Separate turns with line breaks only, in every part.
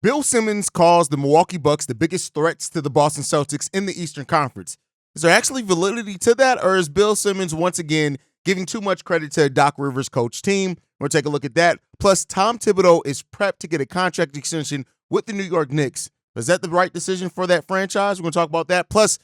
Bill Simmons calls the Milwaukee Bucks the biggest threats to the Boston Celtics in the Eastern Conference. Is there actually validity to that, or is Bill Simmons once again giving too much credit to Doc Rivers' coach team? We'll take a look at that. Plus, Tom Thibodeau is prepped to get a contract extension with the New York Knicks. Is that the right decision for that franchise? We're going to talk about that. Plus,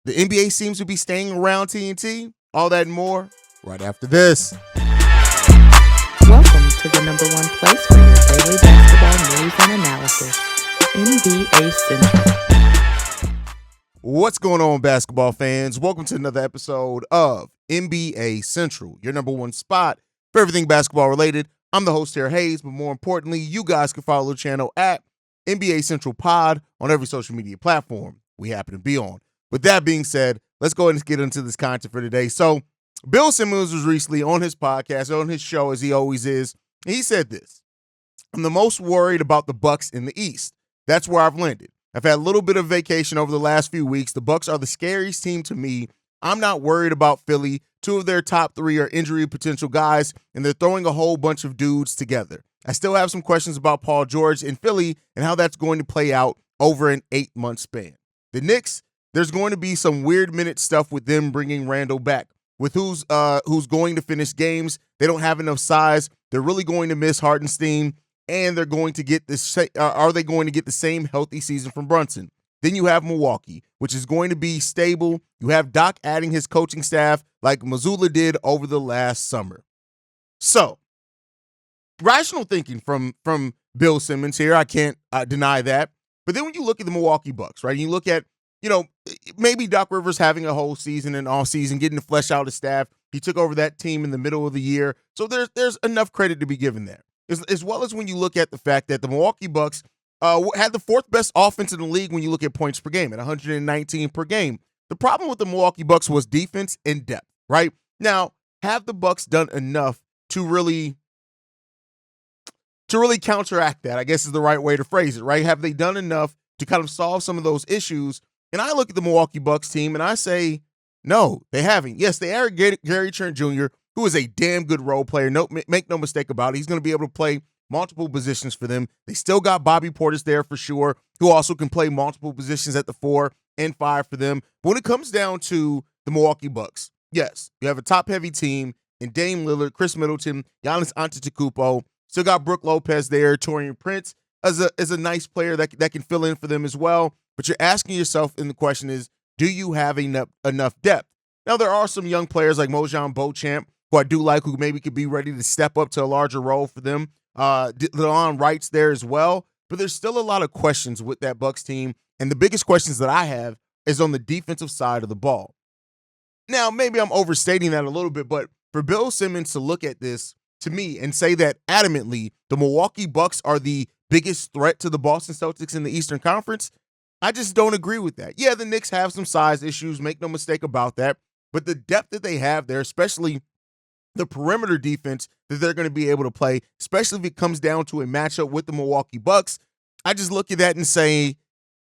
the NBA seems to be staying around TNT. All that and more right after this.
Welcome to the number one place for your daily basketball news and analysis, NBA Central.
What's going on, basketball fans? Welcome to another episode of NBA Central, your number one spot for everything basketball related. I'm the host here, Haize, but more importantly, you guys can follow the channel at NBA Central Pod on every social media platform we happen to be on. With that being said, let's go ahead and get into this content for today. So, Bill Simmons was recently on his podcast, on his show, as he always is. He said this: "I'm the most worried about the Bucks in the East. That's where I've landed. I've had a little bit of vacation over the last few weeks. The Bucks are the scariest team to me. I'm not worried about Philly. Two of their top three are injury potential guys, and they're throwing a whole bunch of dudes together. I still have some questions about Paul George in Philly and how that's going to play out over an 8-month span. The Knicks, there's going to be some weird minute stuff with them bringing Randall back. With who's going to finish games, they don't have enough size. They're really going to miss Hartenstein, and they're going to get this. Are they going to get the same healthy season from Brunson? Then you have Milwaukee, which is going to be stable. You have Doc adding his coaching staff like Mazzulla did over the last summer. So, rational thinking from Bill Simmons here. I can't deny that. But then when you look at the Milwaukee Bucks, right, and you look at, maybe Doc Rivers having a whole season and all season, getting to flesh out his staff. He took over that team in the middle of the year. So there's enough credit to be given there. As well as when you look at the fact that the Milwaukee Bucks had the fourth best offense in the league when you look at points per game at 119 per game. The problem with the Milwaukee Bucks was defense and depth, right? Now, have the Bucks done enough to really counteract that, I guess is the right way to phrase it, right? Have they done enough to kind of solve some of those issues? And I look at the Milwaukee Bucks team and I say, no, they haven't. Yes, they added Gary Trent Jr., who is a damn good role player. No, make no mistake about it. He's going to be able to play multiple positions for them. They still got Bobby Portis there for sure, who also can play multiple positions at the 4 and 5 for them. But when it comes down to the Milwaukee Bucks, yes, you have a top-heavy team in Dame Lillard, Chris Middleton, Giannis Antetokounmpo. Still got Brook Lopez there. Taurean Prince is a nice player that can fill in for them as well. But you're asking yourself, and the question is, do you have enough depth? Now, there are some young players like Mojan Beauchamp, who I do like, who maybe could be ready to step up to a larger role for them. Delon Wright's there as well. But there's still a lot of questions with that Bucks team. And the biggest questions that I have is on the defensive side of the ball. Now, maybe I'm overstating that a little bit, but for Bill Simmons to look at this to me and say that adamantly the Milwaukee Bucks are the biggest threat to the Boston Celtics in the Eastern Conference, I just don't agree with that. Yeah, the Knicks have some size issues, make no mistake about that, but the depth that they have there, especially the perimeter defense that they're going to be able to play, especially if it comes down to a matchup with the Milwaukee Bucks, I just look at that and say,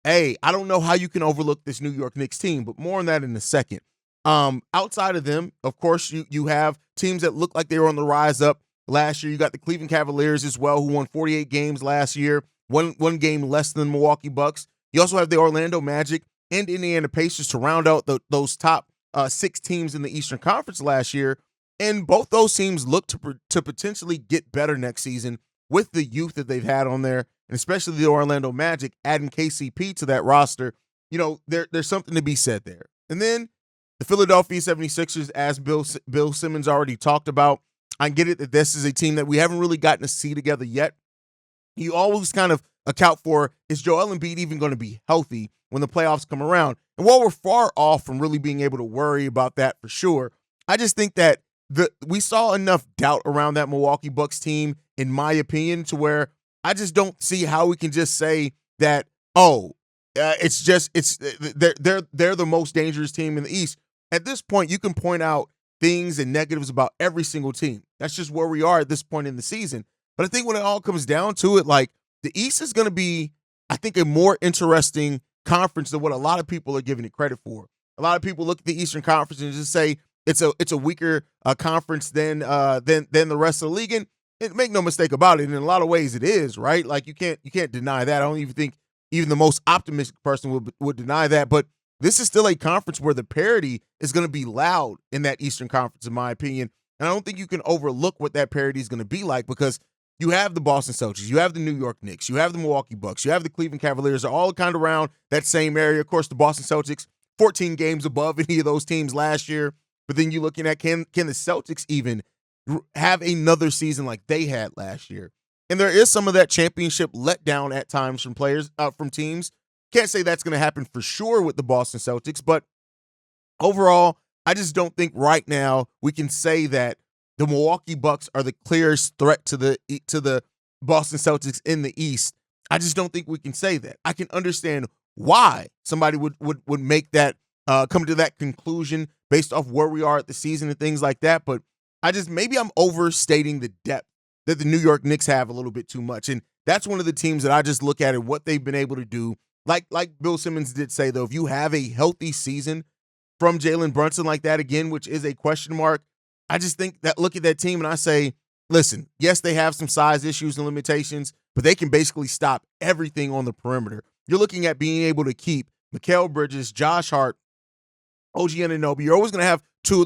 hey, I don't know how you can overlook this New York Knicks team, but more on that in a second. Outside of them, of course, you have teams that look like they were on the rise up last year. You got the Cleveland Cavaliers as well, who won 48 games last year, one game less than the Milwaukee Bucks. You also have the Orlando Magic and Indiana Pacers to round out those top 6 teams in the Eastern Conference last year. And both those teams look to potentially get better next season with the youth that they've had on there, and especially the Orlando Magic adding KCP to that roster. There's something to be said there. And then the Philadelphia 76ers, as Bill Simmons already talked about, I get it that this is a team that we haven't really gotten to see together yet. You always kind of account for, is Joel Embiid even going to be healthy when the playoffs come around? And while we're far off from really being able to worry about that for sure, I just think that we saw enough doubt around that Milwaukee Bucks team, in my opinion, to where I just don't see how we can just say that, they're the most dangerous team in the East. At this point, you can point out things and negatives about every single team. That's just where we are at this point in the season. But I think when it all comes down to it, like, the East is going to be, I think, a more interesting conference than what a lot of people are giving it credit for. A lot of people look at the Eastern Conference and just say it's a weaker conference than the rest of the league. And And make no mistake about it, in a lot of ways it is, right? Like you can't deny that. I don't even think even the most optimistic person would deny that. But this is still a conference where the parity is going to be loud in that Eastern Conference, in my opinion. And I don't think you can overlook what that parity is going to be like, because you have the Boston Celtics, you have the New York Knicks, you have the Milwaukee Bucks, you have the Cleveland Cavaliers. They're all kind of around that same area. Of course, the Boston Celtics, 14 games above any of those teams last year. But then you're looking at, can the Celtics even have another season like they had last year? And there is some of that championship letdown at times from players, from teams. Can't say that's going to happen for sure with the Boston Celtics, but overall, I just don't think right now we can say that the Milwaukee Bucks are the clearest threat to the Boston Celtics in the East. I just don't think we can say that. I can understand why somebody would make that come to that conclusion based off where we are at the season and things like that, but maybe I'm overstating the depth that the New York Knicks have a little bit too much. And that's one of the teams that I just look at and what they've been able to do. Like Bill Simmons did say, though, if you have a healthy season from Jalen Brunson like that again, which is a question mark, I just think that look at that team and I say, listen, yes, they have some size issues and limitations, but they can basically stop everything on the perimeter. You're looking at being able to keep Mikal Bridges, Josh Hart, OG Anunoby. You're always going to have two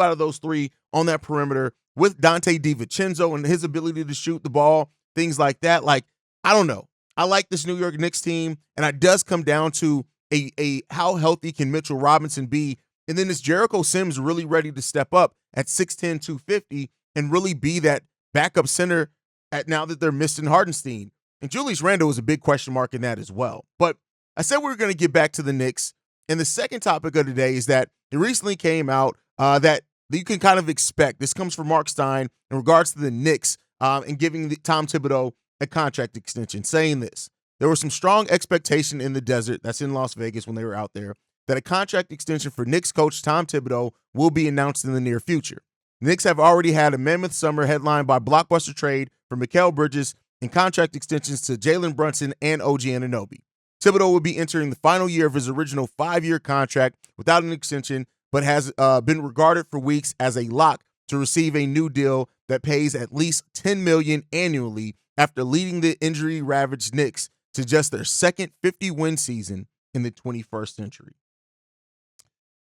out of those three on that perimeter with Dante DiVincenzo and his ability to shoot the ball, things like that. Like, I don't know. I like this New York Knicks team, and it does come down to a how healthy can Mitchell Robinson be, and then is Jericho Sims really ready to step up at 6'10", 250 and really be that backup center at now that they're missing Hardenstein. And Julius Randle is a big question mark in that as well. But I said we were going to get back to the Knicks, and the second topic of today is that it recently came out that you can kind of expect. This comes from Mark Stein in regards to the Knicks and giving Tom Thibodeau a contract extension, saying this: there was some strong expectation in the desert, that's in Las Vegas when they were out there, that a contract extension for Knicks coach Tom Thibodeau will be announced in the near future. The Knicks have already had a mammoth summer headlined by blockbuster trade for Mikal Bridges and contract extensions to Jalen Brunson and OG Anunoby. Thibodeau will be entering the final year of his original 5-year contract without an extension, but has been regarded for weeks as a lock to receive a new deal that pays at least $10 million annually after leading the injury-ravaged Knicks to just their second 50-win season in the 21st century.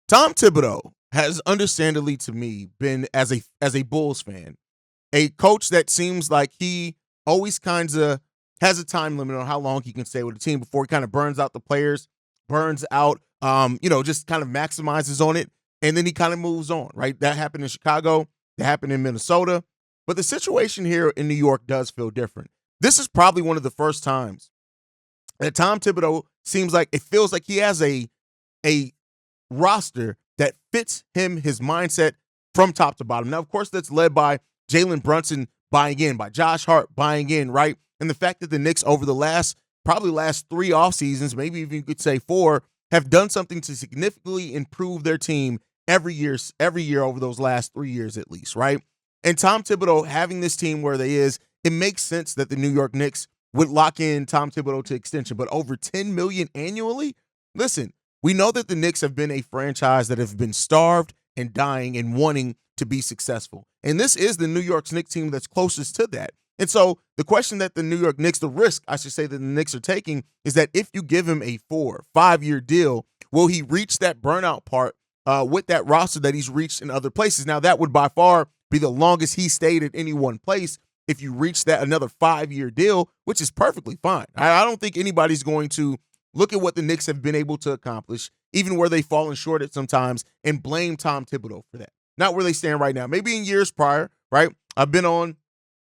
Tom Thibodeau has understandably, to me, been, as a Bulls fan, a coach that seems like he always kind of has a time limit on how long he can stay with the team before he kind of burns out the players, burns out, just kind of maximizes on it, and then he kind of moves on, right? That happened in Chicago. That happened in Minnesota. But the situation here in New York does feel different. This is probably one of the first times that Tom Thibodeau feels like he has a roster that fits him, his mindset from top to bottom. Now, of course, that's led by Jalen Brunson buying in, by Josh Hart buying in, right? And the fact that the Knicks over the last 3 off seasons, maybe even you could say 4, have done something to significantly improve their team every year over those last 3 years at least, right? And Tom Thibodeau having this team where they is, it makes sense that the New York Knicks would lock in Tom Thibodeau to extension, but over $10 million annually? Listen, we know that the Knicks have been a franchise that have been starved and dying and wanting to be successful. And this is the New York Knicks team that's closest to that. And so the question that the New York Knicks, the risk, I should say, that the Knicks are taking is that if you give him a 4-5-year deal, will he reach that burnout part with that roster that he's reached in other places? Now, that would by far be the longest he stayed at any one place if you reach that another 5-year deal, which is perfectly fine. I don't think anybody's going to look at what the Knicks have been able to accomplish, even where they've fallen short at sometimes, and blame Tom Thibodeau for that. Not where they stand right now. Maybe in years prior, right? I've been on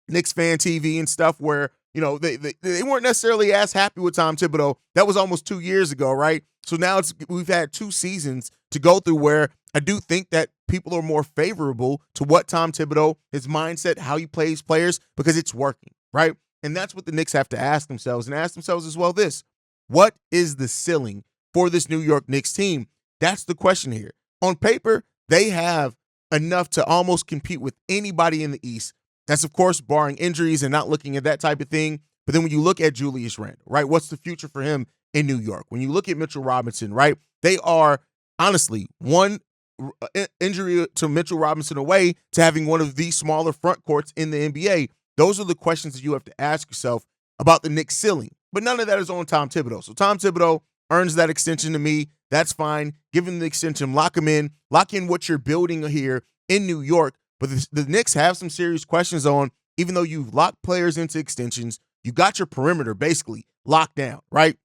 Knicks fan TV and stuff where, they weren't necessarily as happy with Tom Thibodeau. That was almost 2 years ago, right? So now we've had 2 seasons to go through where I do think that people are more favorable to what Tom Thibodeau, his mindset, how he plays players, because it's working, right? And that's what the Knicks have to ask themselves, and ask themselves as well this: what is the ceiling for this New York Knicks team? That's the question here. On paper, they have enough to almost compete with anybody in the East. That's, of course, barring injuries and not looking at that type of thing. But then when you look at Julius Randle, right, what's the future for him in New York? When you look at Mitchell Robinson, right, they are honestly one injury to Mitchell Robinson away to having one of the smaller front courts in the NBA? Those are the questions that you have to ask yourself about the Knicks ceiling. But none of that is on Tom Thibodeau. So Tom Thibodeau earns that extension to me. That's fine. Give him the extension. Lock him in. Lock in what you're building here in New York. But the Knicks have some serious questions on, even though you've locked players into extensions, you got your perimeter basically locked down, right?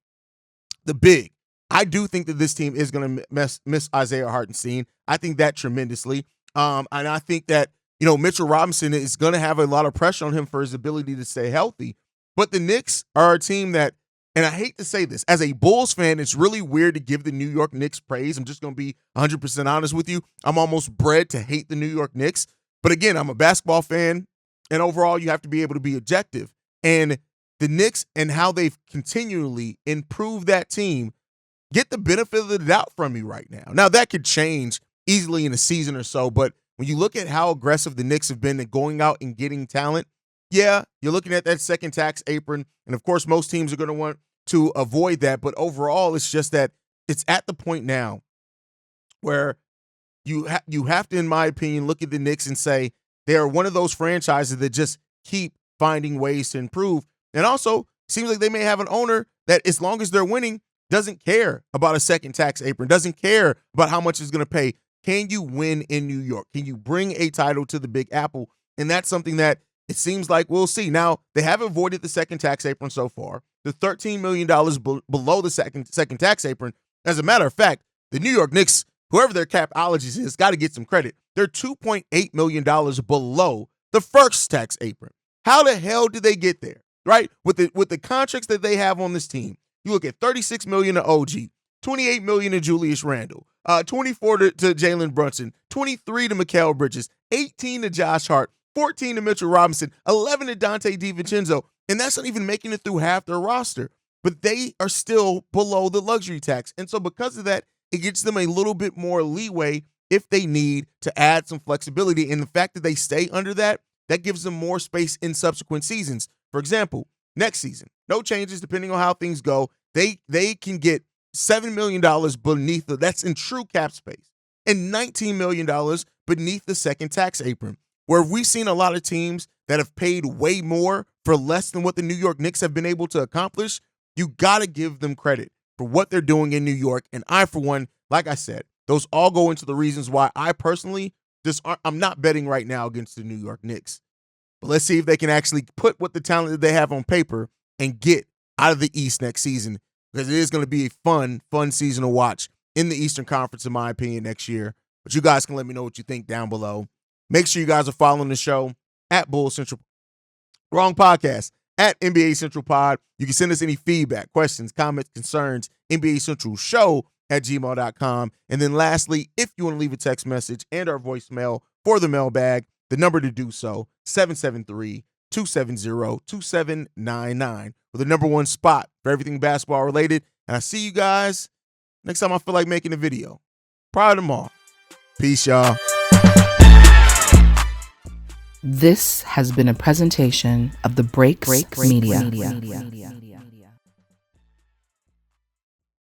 The big. I do think that this team is going to miss Isaiah Hartenstein. I think that tremendously. And I think that, Mitchell Robinson is going to have a lot of pressure on him for his ability to stay healthy. But the Knicks are a team that, and I hate to say this, as a Bulls fan, it's really weird to give the New York Knicks praise. I'm just going to be 100% honest with you. I'm almost bred to hate the New York Knicks. But again, I'm a basketball fan, and overall, you have to be able to be objective. And the Knicks and how they've continually improved that team get the benefit of the doubt from me right now. Now, that could change easily in a season or so, but when you look at how aggressive the Knicks have been in going out and getting talent, yeah, you're looking at that second tax apron, and of course, most teams are going to want to avoid that, but overall, it's just that it's at the point now where you have to, in my opinion, look at the Knicks and say they are one of those franchises that just keep finding ways to improve. And also, seems like they may have an owner that, as long as they're winning, doesn't care about a second tax apron, doesn't care about how much it's going to pay. Can you win in New York? Can you bring a title to the Big Apple? And that's something that it seems like we'll see. Now, they have avoided the second tax apron so far. The $13 million below the second tax apron. As a matter of fact, the New York Knicks, whoever their capologist is, got to get some credit. They're $2.8 million below the first tax apron. How the hell did they get there? Right? With the contracts that they have on this team, you look at $36 million to OG, $28 million to Julius Randle, $24 to Jalen Brunson, $23 to Mikal Bridges, $18 to Josh Hart, $14 to Mitchell Robinson, $11 to Dante DiVincenzo, and that's not even making it through half their roster. But they are still below the luxury tax. And so because of that, it gives them a little bit more leeway if they need to add some flexibility. And the fact that they stay under that gives them more space in subsequent seasons. For example, next season, no changes depending on how things go. They can get $7 million beneath that's in true cap space, and $19 million beneath the second tax apron, where we've seen a lot of teams that have paid way more for less than what the New York Knicks have been able to accomplish. You got to give them credit for what they're doing in New York. And I, for one, like I said, those all go into the reasons why I personally I'm not betting right now against the New York Knicks. But let's see if they can actually put what the talent that they have on paper and get out of the East next season, because it is going to be a fun season to watch in the Eastern Conference, in my opinion, next year. But you guys can let me know what you think down below. Make sure you guys are following the show at Bull Central. Wrong podcast. At NBA Central Pod. You can send us any feedback, questions, comments, concerns, NBA Central Show at gmail.com. And then lastly, if you want to leave a text message and our voicemail for the mailbag, the number to do so, 773-270-2799, with the number one spot for everything basketball related. And I see you guys next time I feel like making a video. Probably tomorrow. Peace, y'all.
This has been a presentation of the Breaks Media.